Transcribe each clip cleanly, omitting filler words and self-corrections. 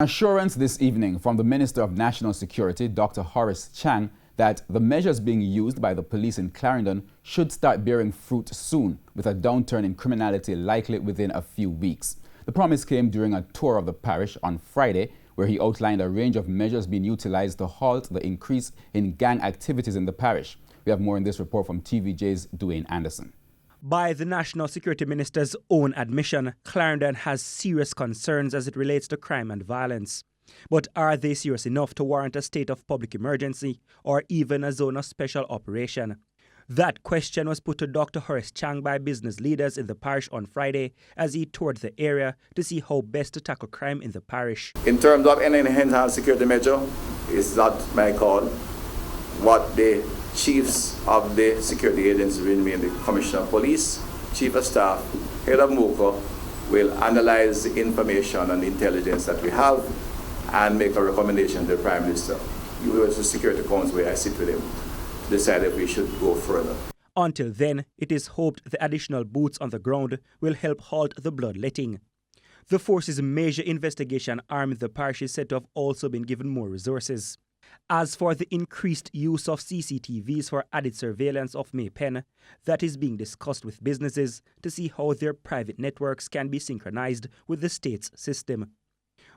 Assurance this evening from the Minister of National Security, Dr. Horace Chang, that the measures being used by the police in Clarendon should start bearing fruit soon, with a downturn in criminality likely within a few weeks. The promise came during a tour of the parish on Friday, where he outlined a range of measures being utilized to halt the increase in gang activities in the parish. We have more in this report from TVJ's Dwayne Anderson. By the National Security Minister's own admission, Clarendon has serious concerns as it relates to crime and violence. But are they serious enough to warrant a state of public emergency or even a zone of special operation? That question was put to Dr. Horace Chang by business leaders in the parish on Friday as he toured the area to see how best to tackle crime in the parish. In terms of any enhanced security measure, it's not my call. What the chiefs of the security agencies, meaning the Commissioner of Police, Chief of Staff, Head of MOCA, will analyze the information and intelligence that we have and make a recommendation to the Prime Minister. He was the Security Council where I sit with him to decide if we should go further. Until then, it is hoped the additional boots on the ground will help halt the bloodletting. The force's major investigation arm in the parish is said to have also been given more resources. As for the increased use of CCTVs for added surveillance of Maypen, that is being discussed with businesses to see how their private networks can be synchronized with the state's system.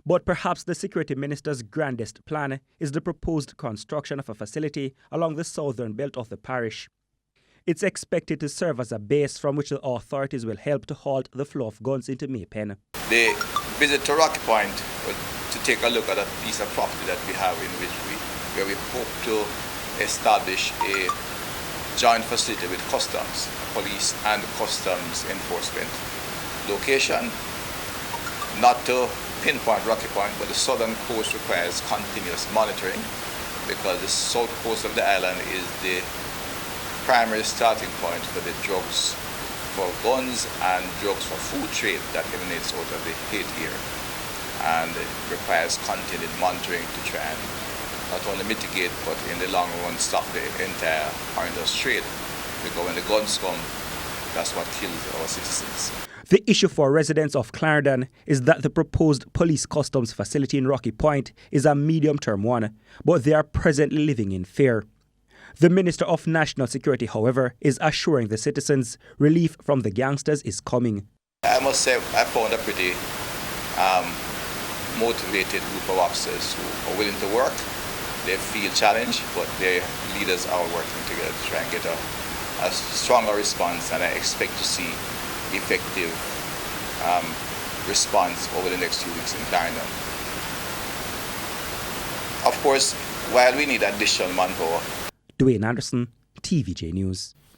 But perhaps the Security Minister's grandest plan is the proposed construction of a facility along the southern belt of the parish. It's expected to serve as a base from which the authorities will help to halt the flow of guns into Maypen. The visit to Rocky Point was to take a look at a piece of property that we have where we hope to establish a joint facility with customs, police and customs enforcement. Location, not to pinpoint Rocky Point, but the southern coast requires continuous monitoring because the south coast of the island is the primary starting point for the drugs, for guns and drugs for food trade that emanates out of the Haiti area. And it requires continued monitoring to try and not only mitigate, but in the long run stop the entire horrendous trade. Because when the guns come, that's what kills our citizens. The issue for residents of Clarendon is that the proposed police customs facility in Rocky Point is a medium-term one, but they are presently living in fear. The Minister of National Security, however, is assuring the citizens relief from the gangsters is coming. I must say I found a pretty motivated group of officers who are willing to work. They feel challenged, but their leaders are working together to try and get a stronger response, and I expect to see effective response over the next few weeks in Clarendon. Of course, while we need additional manpower. Dwayne Anderson, TVJ News.